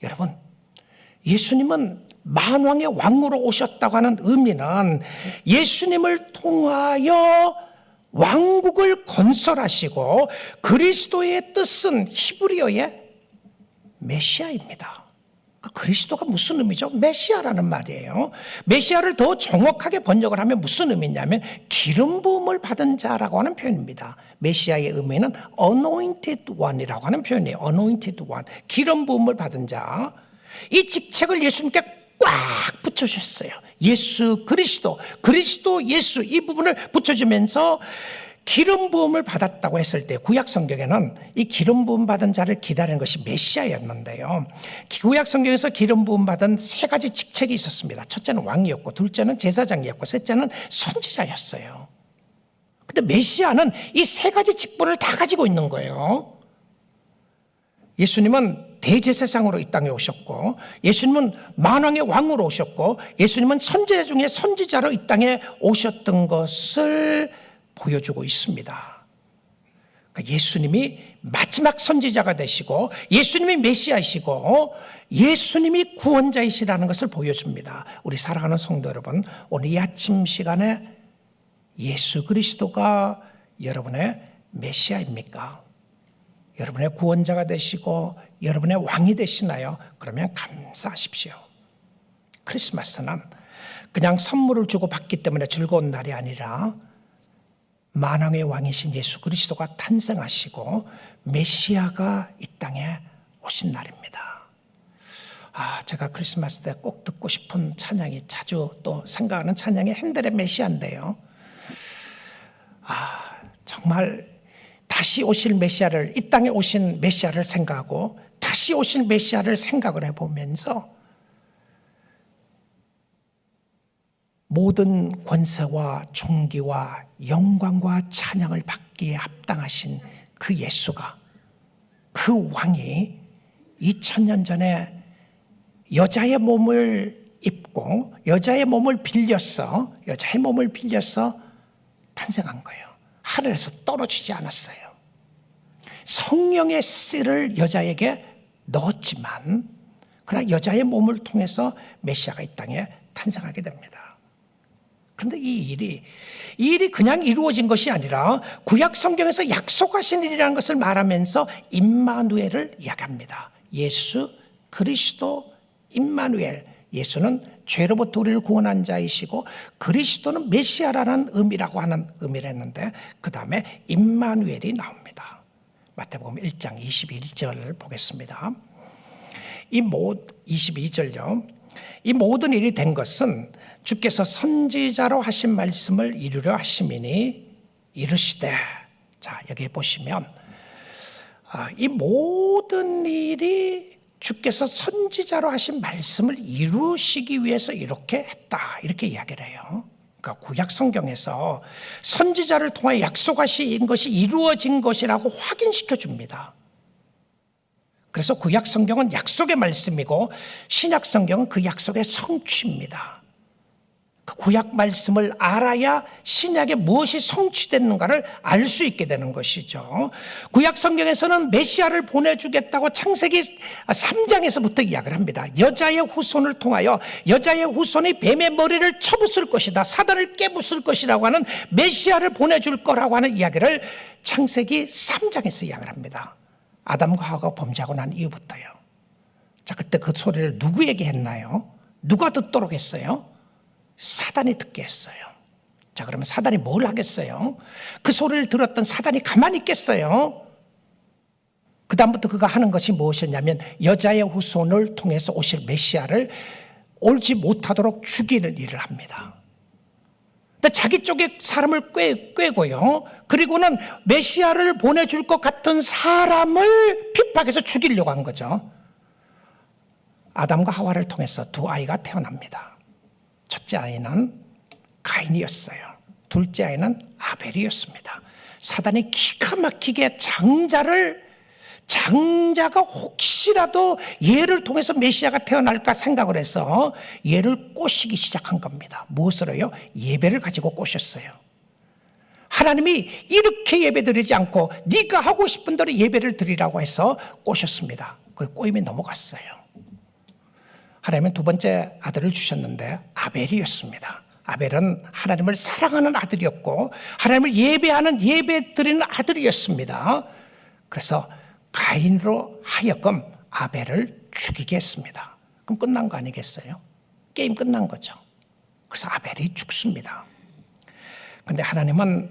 여러분, 예수님은 만왕의 왕으로 오셨다고 하는 의미는 예수님을 통하여 왕국을 건설하시고 그리스도의 뜻은 히브리어의 메시아입니다. 그리스도가 무슨 의미죠? 메시아라는 말이에요. 메시아를 더 정확하게 번역을 하면 무슨 의미냐면 기름 부음을 받은 자라고 하는 표현입니다. 메시아의 의미는 anointed one이라고 하는 표현이에요. anointed one, 기름 부음을 받은 자. 이 직책을 예수님께 꽉 붙여주셨어요. 예수 그리스도, 그리스도 예수, 이 부분을 붙여주면서 기름 부음을 받았다고 했을 때 구약 성경에는 이 기름 부음 받은 자를 기다리는 것이 메시아였는데요. 구약 성경에서 기름 부음 받은 세 가지 직책이 있었습니다. 첫째는 왕이었고, 둘째는 제사장이었고, 셋째는 선지자였어요. 근데 메시아는 이 세 가지 직분을 다 가지고 있는 거예요. 예수님은 대제사장으로 이 땅에 오셨고, 예수님은 만왕의 왕으로 오셨고, 예수님은 선지자 중에 선지자로 이 땅에 오셨던 것을 보여주고 있습니다. 그러니까 예수님이 마지막 선지자가 되시고, 예수님이 메시아이시고, 예수님이 구원자이시라는 것을 보여줍니다. 우리 사랑하는 성도 여러분, 오늘 이 아침 시간에 예수 그리스도가 여러분의 메시아입니까? 여러분의 구원자가 되시고 여러분의 왕이 되시나요? 그러면 감사하십시오. 크리스마스는 그냥 선물을 주고 받기 때문에 즐거운 날이 아니라 만왕의 왕이신 예수 그리스도가 탄생하시고 메시아가 이 땅에 오신 날입니다. 제가 크리스마스 때 꼭 듣고 싶은 찬양이, 자주 또 생각하는 찬양이 핸델의 메시아인데요. 정말 다시 오실 메시아를, 이 땅에 오신 메시아를 생각하고 다시 오실 메시아를 생각을 해보면서 모든 권세와 존귀와 영광과 찬양을 받기에 합당하신 그 예수가, 그 왕이 2000년 전에 여자의 몸을 입고 여자의 몸을 빌려서 탄생한 거예요. 하늘에서 떨어지지 않았어요. 성령의 씨를 여자에게 넣었지만, 그러나 여자의 몸을 통해서 메시아가 이 땅에 탄생하게 됩니다. 그런데 이 일이 그냥 이루어진 것이 아니라 구약 성경에서 약속하신 일이라는 것을 말하면서 임마누엘을 이야기합니다. 예수 그리스도 임마누엘. 예수는 죄로부터 우리를 구원한 자이시고 그리스도는 메시아라는 의미라고 하는 의미를 했는데, 그 다음에 임마누엘이 나옵니다. 마태복음 1장 21절을 보겠습니다. 22절요. 이 모든 일이 된 것은 주께서 선지자로 하신 말씀을 이루려 하심이니 이르시되. 자, 여기 보시면 이 모든 일이 주께서 선지자로 하신 말씀을 이루시기 위해서 이렇게 했다, 이렇게 이야기를 해요. 그러니까 구약 성경에서 선지자를 통해 약속하신 것이 이루어진 것이라고 확인시켜 줍니다. 그래서 구약 성경은 약속의 말씀이고 신약 성경은 그 약속의 성취입니다. 그 구약 말씀을 알아야 신약에 무엇이 성취됐는가를 알 수 있게 되는 것이죠. 구약 성경에서는 메시아를 보내주겠다고 창세기 3장에서부터 이야기를 합니다. 여자의 후손을 통하여 여자의 후손이 뱀의 머리를 쳐부술 것이다, 사단을 깨부술 것이라고 하는 메시아를 보내줄 거라고 하는 이야기를 창세기 3장에서 이야기를 합니다. 아담과 하와가 범죄하고 난 이후부터요. 자, 그때 그 소리를 누구에게 했나요? 누가 듣도록 했어요? 사단이 듣게 했어요. 자, 그러면 사단이 뭘 하겠어요? 그 소리를 들었던 사단이 가만히 있겠어요? 그 다음부터 그가 하는 것이 무엇이었냐면 여자의 후손을 통해서 오실 메시아를 옳지 못하도록 죽이는 일을 합니다. 근데 자기 쪽에 사람을 꿰고요. 그리고는 메시아를 보내줄 것 같은 사람을 핍박해서 죽이려고 한 거죠. 아담과 하와를 통해서 두 아이가 태어납니다. 첫째 아이는 가인이었어요. 둘째 아이는 아벨이었습니다. 사단이 기가 막히게 장자가 혹시라도 얘를 통해서 메시아가 태어날까 생각을 해서 얘를 꼬시기 시작한 겁니다. 무엇으로요? 예배를 가지고 꼬셨어요. 하나님이 이렇게 예배드리지 않고 네가 하고 싶은 대로 예배를 드리라고 해서 꼬셨습니다. 그 꼬임이 넘어갔어요. 하나님은 두 번째 아들을 주셨는데 아벨이었습니다. 아벨은 하나님을 사랑하는 아들이었고 하나님을 예배 드리는 아들이었습니다. 그래서 가인으로 하여금 아벨을 죽이게 했습니다. 그럼 끝난 거 아니겠어요? 게임 끝난 거죠. 그래서 아벨이 죽습니다. 그런데 하나님은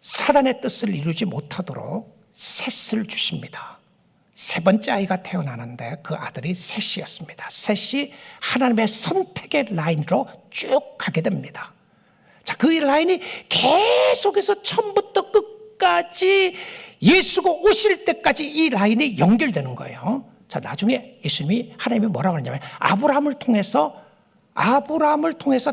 사단의 뜻을 이루지 못하도록 셋을 주십니다. 세 번째 아이가 태어나는데 그 아들이 셋이었습니다. 셋이 하나님의 선택의 라인으로 쭉 가게 됩니다. 자, 그 라인이 계속해서 처음부터 끝까지 예수가 오실 때까지 이 라인이 연결되는 거예요. 자, 나중에 예수님이 하나님이 뭐라고 하냐면 아브라함을 통해서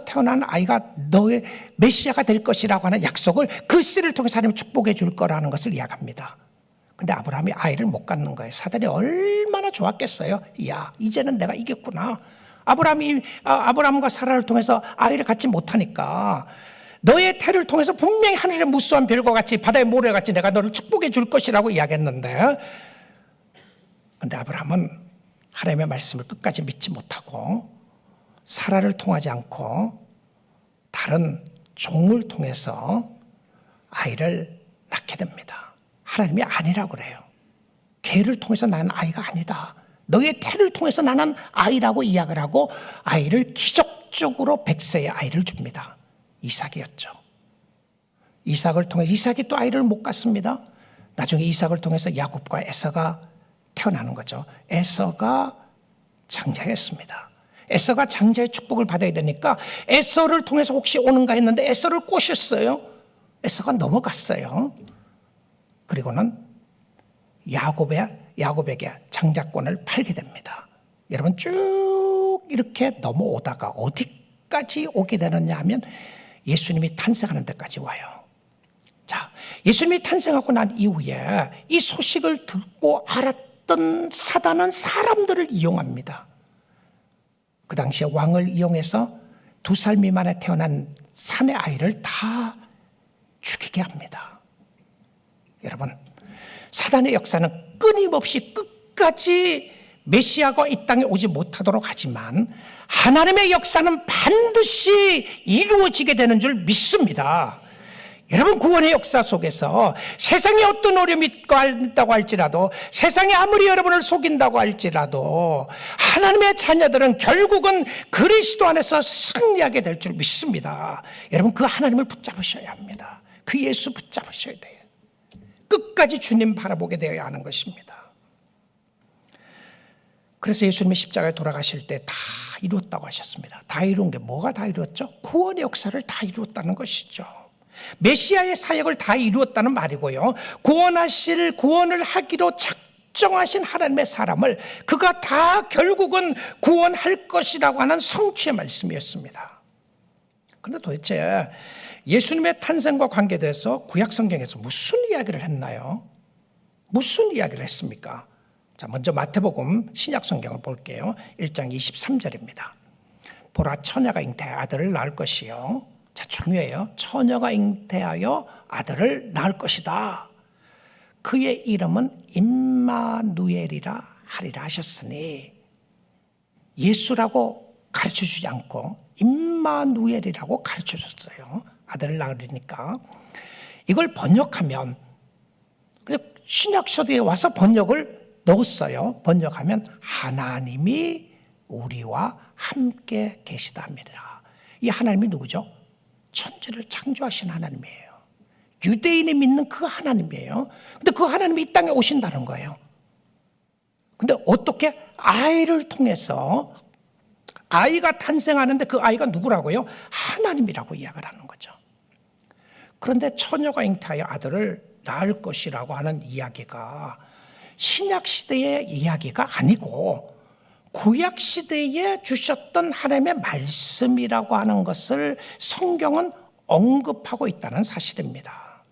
태어난 아이가 너의 메시아가 될 것이라고 하는 약속을 그 씨를 통해서 하나님이 축복해 줄 거라는 것을 이야기합니다. 근데 아브라함이 아이를 못 갖는 거예요. 사단이 얼마나 좋았겠어요. 야, 이제는 내가 이겼구나. 아브라함과 사라를 통해서 아이를 갖지 못하니까 너의 태를 통해서 분명히 하늘의 무수한 별과 같이 바다의 모래같이 내가 너를 축복해 줄 것이라고 이야기했는데, 근데 아브라함은 하나님의 말씀을 끝까지 믿지 못하고 사라를 통하지 않고 다른 종을 통해서 아이를 낳게 됩니다. 하나님이 아니라고 그래요. 개를 통해서 낳은 아이가 아니다. 너의 태를 통해서 낳은 아이라고 이야기를 하고 아이를 기적적으로 100세의 아이를 줍니다. 이삭이었죠. 이삭을 통해 이삭이 또 아이를 못 갖습니다. 나중에 이삭을 통해서 야곱과 에서가 태어나는 거죠. 에서가 장자였습니다. 에서가 장자의 축복을 받아야 되니까 에서를 통해서 혹시 오는가 했는데 에서를 꼬셨어요. 에서가 넘어갔어요. 그리고는 야곱에게 장자권을 팔게 됩니다. 여러분 쭉 이렇게 넘어오다가 어디까지 오게 되느냐 하면 예수님이 탄생하는 데까지 와요. 자, 예수님이 탄생하고 난 이후에 이 소식을 듣고 알았던 사단은 사람들을 이용합니다. 그 당시에 왕을 이용해서 2살 미만에 태어난 사내 아이를 다 죽이게 합니다. 여러분, 사단의 역사는 끊임없이 끝까지 메시아가 이 땅에 오지 못하도록 하지만 하나님의 역사는 반드시 이루어지게 되는 줄 믿습니다. 여러분, 구원의 역사 속에서 세상에 어떤 어려움이 있다고 할지라도, 세상이 아무리 여러분을 속인다고 할지라도 하나님의 자녀들은 결국은 그리스도 안에서 승리하게 될 줄 믿습니다. 여러분, 그 하나님을 붙잡으셔야 합니다. 그 예수 붙잡으셔야 돼요. 끝까지 주님 바라보게 되어야 하는 것입니다. 그래서 예수님이 십자가에 돌아가실 때 다 이루었다고 하셨습니다. 다 이룬 게 뭐가 다 이루었죠? 구원의 역사를 다 이루었다는 것이죠. 메시아의 사역을 다 이루었다는 말이고요. 구원을 하기로 작정하신 하나님의 사람을 그가 다 결국은 구원할 것이라고 하는 성취의 말씀이었습니다. 그런데 도대체 예수님의 탄생과 관계돼서 구약 성경에서 무슨 이야기를 했나요? 무슨 이야기를 했습니까? 자, 먼저 마태복음 신약 성경을 볼게요. 1장 23절입니다. 보라, 처녀가 잉태하여 아들을 낳을 것이요. 자, 중요해요. 처녀가 잉태하여 아들을 낳을 것이다. 그의 이름은 임마누엘이라 하리라 하셨으니, 예수라고 가르쳐주지 않고 임마누엘이라고 가르쳐줬어요. 아들을 낳으니까. 이걸 번역하면, 신약서기에 와서 번역을 넣었어요. 번역하면 하나님이 우리와 함께 계시다 합니다. 이 하나님이 누구죠? 천지를 창조하신 하나님이에요. 유대인이 믿는 그 하나님이에요. 근데 그 하나님이 이 땅에 오신다는 거예요. 근데 어떻게? 아이를 통해서 아이가 탄생하는데 그 아이가 누구라고요? 하나님이라고 이야기를 하는 거죠. 그런데 처녀가 잉태하여 아들을 낳을 것이라고 하는 이야기가 신약시대의 이야기가 아니고 구약시대에 주셨던 하나님의 말씀이라고 하는 것을 성경은 언급하고 있다는 사실입니다.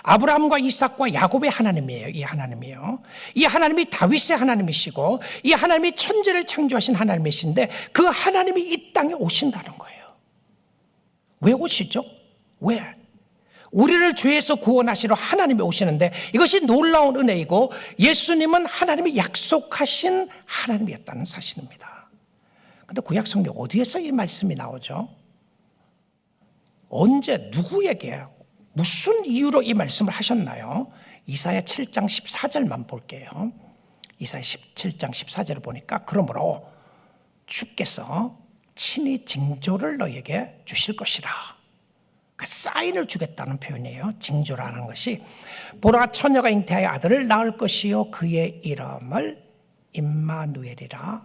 아브라함과 이삭과 야곱의 하나님이에요. 이 하나님이요. 이 하나님이 다윗의 하나님이시고 이 하나님이 천지를 창조하신 하나님이신데 그 하나님이 이 땅에 오신다는 거예요. 왜 오시죠? 왜? 우리를 죄에서 구원하시러 하나님이 오시는데 이것이 놀라운 은혜이고 예수님은 하나님이 약속하신 하나님이었다는 사실입니다. 그런데 구약 성경 어디에서 이 말씀이 나오죠? 언제 누구에게 무슨 이유로 이 말씀을 하셨나요? 이사야 7장 14절만 볼게요. 이사야 17장 14절을 보니까 그러므로 주께서 친히 징조를 너에게 주실 것이라. 사인을 주겠다는 표현이에요. 징조라는 것이 보라, 처녀가 잉태하여 아들을 낳을 것이요 그의 이름을 임마누엘이라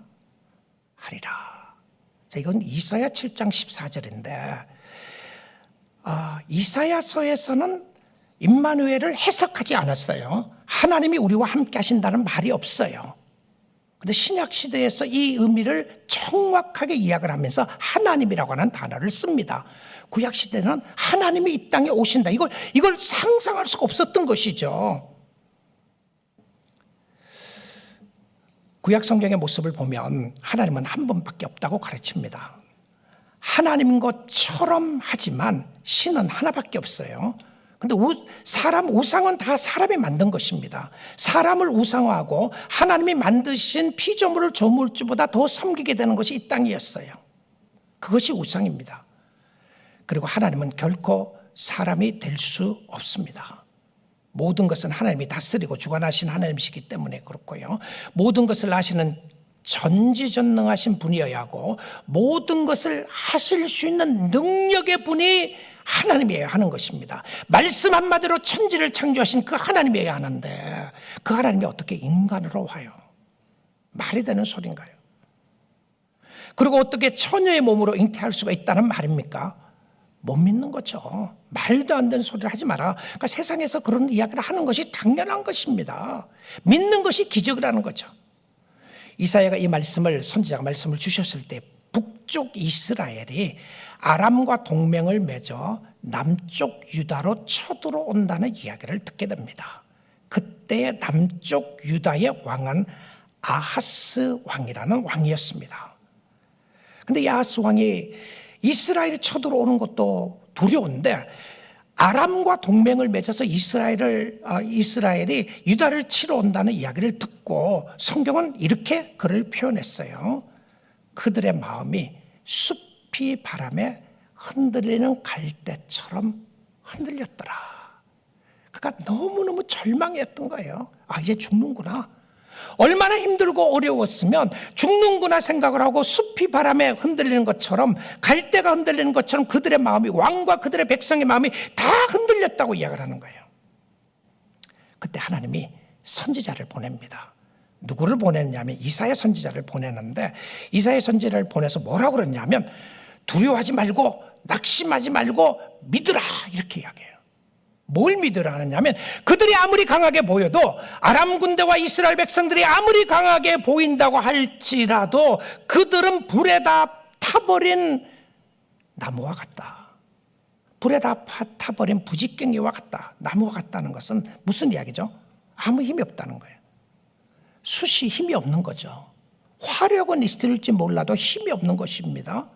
하리라. 자, 이건 이사야 7장 14절인데 이사야서에서는 임마누엘을 해석하지 않았어요. 하나님이 우리와 함께 하신다는 말이 없어요. 그런데 신약 시대에서 이 의미를 정확하게 이야기를 하면서 하나님이라고 하는 단어를 씁니다. 구약 시대는 하나님이 이 땅에 오신다. 이걸 상상할 수가 없었던 것이죠. 구약 성경의 모습을 보면 하나님은 한 분밖에 없다고 가르칩니다. 하나님인 것처럼 하지만 신은 하나밖에 없어요. 근데 사람 우상은 다 사람이 만든 것입니다. 사람을 우상화하고 하나님이 만드신 피조물을 조물주보다 더 섬기게 되는 것이 이 땅이었어요. 그것이 우상입니다. 그리고 하나님은 결코 사람이 될 수 없습니다. 모든 것은 하나님이 다스리고 주관하신 하나님이시기 때문에 그렇고요. 모든 것을 아시는 전지전능하신 분이어야 하고 모든 것을 하실 수 있는 능력의 분이 하나님이어야 하는 것입니다. 말씀 한마디로 천지를 창조하신 그 하나님이어야 하는데 그 하나님이 어떻게 인간으로 와요? 말이 되는 소린가요? 그리고 어떻게 처녀의 몸으로 잉태할 수가 있다는 말입니까? 못 믿는 거죠. 말도 안 되는 소리를 하지 마라. 그러니까 세상에서 그런 이야기를 하는 것이 당연한 것입니다. 믿는 것이 기적을 하는 거죠. 이사야가 이 말씀을 선지자가 말씀을 주셨을 때 북쪽 이스라엘이 아람과 동맹을 맺어 남쪽 유다로 쳐들어온다는 이야기를 듣게 됩니다. 그때 남쪽 유다의 왕은 아하스 왕이라는 왕이었습니다. 그런데 이 아하스 왕이 이스라엘이 쳐들어오는 것도 두려운데 아람과 동맹을 맺어서 이스라엘이 유다를 치러 온다는 이야기를 듣고 성경은 이렇게 글을 표현했어요. 그들의 마음이 숲이 바람에 흔들리는 갈대처럼 흔들렸더라. 그러니까 너무너무 절망했던 거예요. 이제 죽는구나. 얼마나 힘들고 어려웠으면 죽는구나 생각을 하고 숲이 바람에 흔들리는 것처럼 갈대가 흔들리는 것처럼 그들의 마음이 왕과 그들의 백성의 마음이 다 흔들렸다고 이야기를 하는 거예요. 그때 하나님이 선지자를 보냅니다. 누구를 보냈냐면 이사야 선지자를 보내는데 이사야 선지자를 보내서 뭐라고 그러냐면 두려워하지 말고 낙심하지 말고 믿으라 이렇게 이야기해요. 뭘 믿으라 하느냐면 그들이 아무리 강하게 보여도 아람 군대와 이스라엘 백성들이 아무리 강하게 보인다고 할지라도 그들은 불에 다 타버린 나무와 같다. 불에 다 타버린 부직갱이와 같다. 나무와 같다는 것은 무슨 이야기죠? 아무 힘이 없다는 거예요. 숯이 힘이 없는 거죠. 화력은 있을지 몰라도 힘이 없는 것입니다.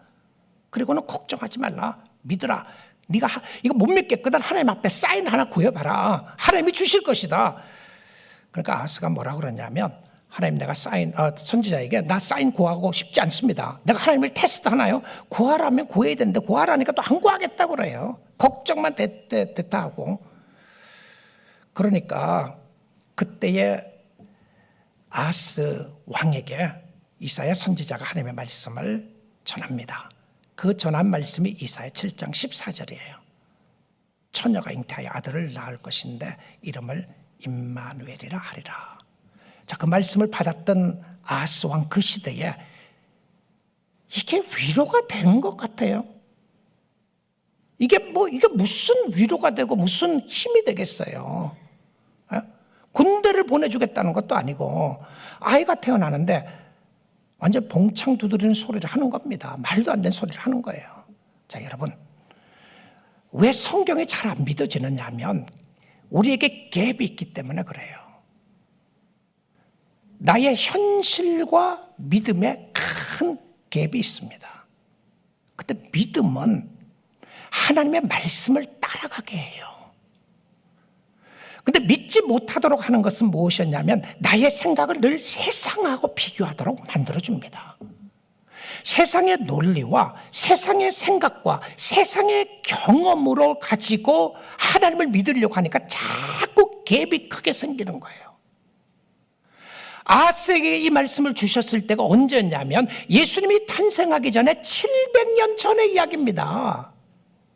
그리고는 걱정하지 말라. 믿으라. 네가 이거 못 믿겠거든. 하나님 앞에 사인 하나 구해봐라. 하나님이 주실 것이다. 그러니까 아하스가 뭐라고 그러냐면 하나님 내가 선지자에게 나 사인 구하고 싶지 않습니다. 내가 하나님을 테스트하나요? 구하라면 구해야 되는데 구하라니까 또 안 구하겠다고 그래요. 걱정만 됐다 하고. 그러니까 그때의 아하스 왕에게 이사야 선지자가 하나님의 말씀을 전합니다. 그 전한 말씀이 이사야 7장 14절이에요. 처녀가 잉태하여 아들을 낳을 것인데 이름을 임마누엘이라 하리라. 자, 그 말씀을 받았던 아하스 왕 그 시대에 이게 위로가 되는 것 같아요. 이게 무슨 위로가 되고 무슨 힘이 되겠어요. 군대를 보내주겠다는 것도 아니고 아이가 태어나는데 완전 봉창 두드리는 소리를 하는 겁니다. 말도 안 되는 소리를 하는 거예요. 자, 여러분, 왜 성경이 잘 안 믿어지느냐 하면 우리에게 갭이 있기 때문에 그래요. 나의 현실과 믿음에 큰 갭이 있습니다. 근데 믿음은 하나님의 말씀을 따라가게 해요. 근데 믿지 못하도록 하는 것은 무엇이었냐면 나의 생각을 늘 세상하고 비교하도록 만들어줍니다. 세상의 논리와 세상의 생각과 세상의 경험으로 가지고 하나님을 믿으려고 하니까 자꾸 갭이 크게 생기는 거예요. 아하스에게 이 말씀을 주셨을 때가 언제였냐면 예수님이 탄생하기 전에 700년 전의 이야기입니다.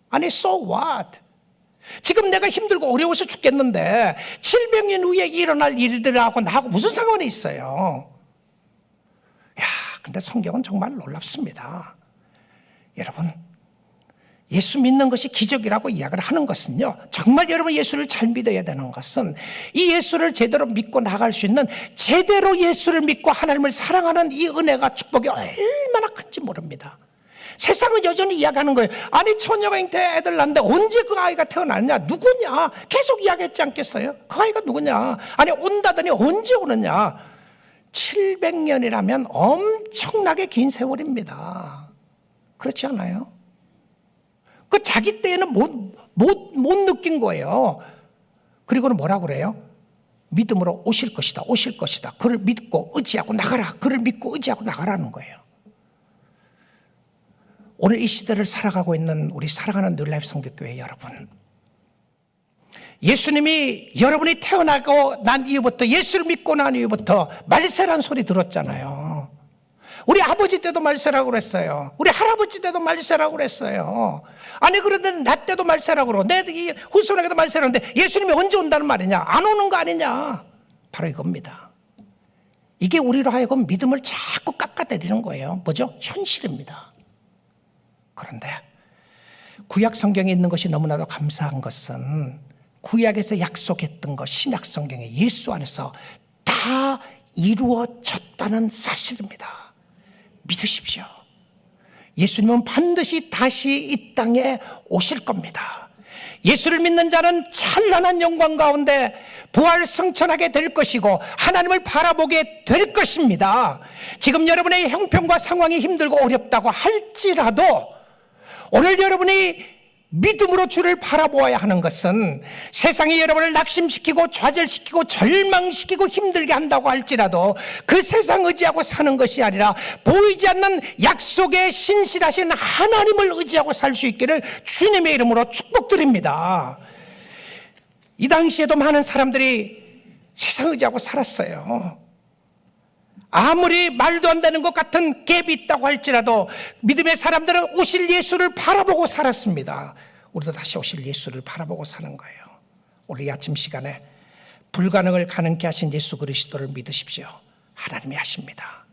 아니 so what? 지금 내가 힘들고 어려워서 죽겠는데 700년 후에 일어날 일들하고 나하고 무슨 상관이 있어요? 근데 성경은 정말 놀랍습니다. 여러분, 예수 믿는 것이 기적이라고 이야기를 하는 것은요, 정말 여러분 예수를 잘 믿어야 되는 것은 이 예수를 제대로 믿고 나갈 수 있는, 제대로 예수를 믿고 하나님을 사랑하는 이 은혜가, 축복이 얼마나 큰지 모릅니다. 세상은 여전히 이야기하는 거예요. 아니 처녀가 잉태 애들 낳는데 언제 그 아이가 태어났냐, 누구냐, 계속 이야기했지 않겠어요? 그 아이가 누구냐, 아니 온다더니 언제 오느냐. 700년이라면 엄청나게 긴 세월입니다. 그렇지 않아요? 그 자기 때에는 못 느낀 거예요. 그리고는 뭐라고 그래요? 믿음으로 오실 것이다, 오실 것이다. 그를 믿고 의지하고 나가라. 그를 믿고 의지하고 나가라는 거예요. 오늘 이 시대를 살아가고 있는 우리 사랑하는 뉴라이프 성교교회 여러분, 예수님이 여러분이 태어나고 난 이후부터, 예수를 믿고 난 이후부터 말세란 소리 들었잖아요. 우리 아버지 때도 말세라고 그랬어요. 우리 할아버지 때도 말세라고 그랬어요. 아니 그런데 나 때도 말세라고 그러고 내 후손에게도 말세라고 하는데 예수님이 언제 온다는 말이냐, 안 오는 거 아니냐. 바로 이겁니다. 이게 우리로 하여금 믿음을 자꾸 깎아내리는 거예요. 뭐죠? 현실입니다. 그런데 구약 성경에 있는 것이 너무나도 감사한 것은 구약에서 약속했던 것, 신약 성경에 예수 안에서 다 이루어졌다는 사실입니다. 믿으십시오. 예수님은 반드시 다시 이 땅에 오실 겁니다. 예수를 믿는 자는 찬란한 영광 가운데 부활 승천하게 될 것이고 하나님을 바라보게 될 것입니다. 지금 여러분의 형편과 상황이 힘들고 어렵다고 할지라도 오늘 여러분이 믿음으로 주를 바라보아야 하는 것은 세상이 여러분을 낙심시키고 좌절시키고 절망시키고 힘들게 한다고 할지라도 그 세상 의지하고 사는 것이 아니라 보이지 않는 약속에 신실하신 하나님을 의지하고 살 수 있기를 주님의 이름으로 축복드립니다. 이 당시에도 많은 사람들이 세상 의지하고 살았어요. 아무리 말도 안 되는 것 같은 갭이 있다고 할지라도 믿음의 사람들은 오실 예수를 바라보고 살았습니다. 우리도 다시 오실 예수를 바라보고 사는 거예요. 오늘 이 아침 시간에 불가능을 가능케 하신 예수 그리스도를 믿으십시오. 하나님이 하십니다.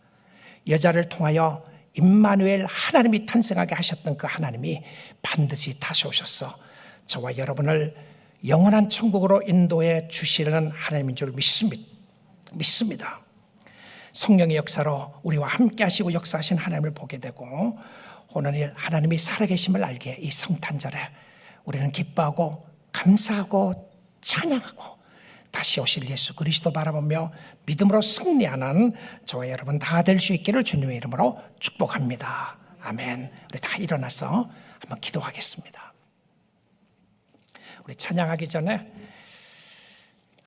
여자를 통하여 임마누엘, 하나님이 탄생하게 하셨던 그 하나님이 반드시 다시 오셔서 저와 여러분을 영원한 천국으로 인도해 주시는 하나님인 줄 믿습니다. 성령의 역사로 우리와 함께 하시고 역사하신 하나님을 보게 되고 오늘 하나님이 살아계심을 알게 이 성탄절에 우리는 기뻐하고 감사하고 찬양하고 다시 오실 예수 그리스도 바라보며 믿음으로 승리하는 저와 여러분 다 될 수 있기를 주님의 이름으로 축복합니다. 아멘. 우리 다 일어나서 한번 기도하겠습니다. 우리 찬양하기 전에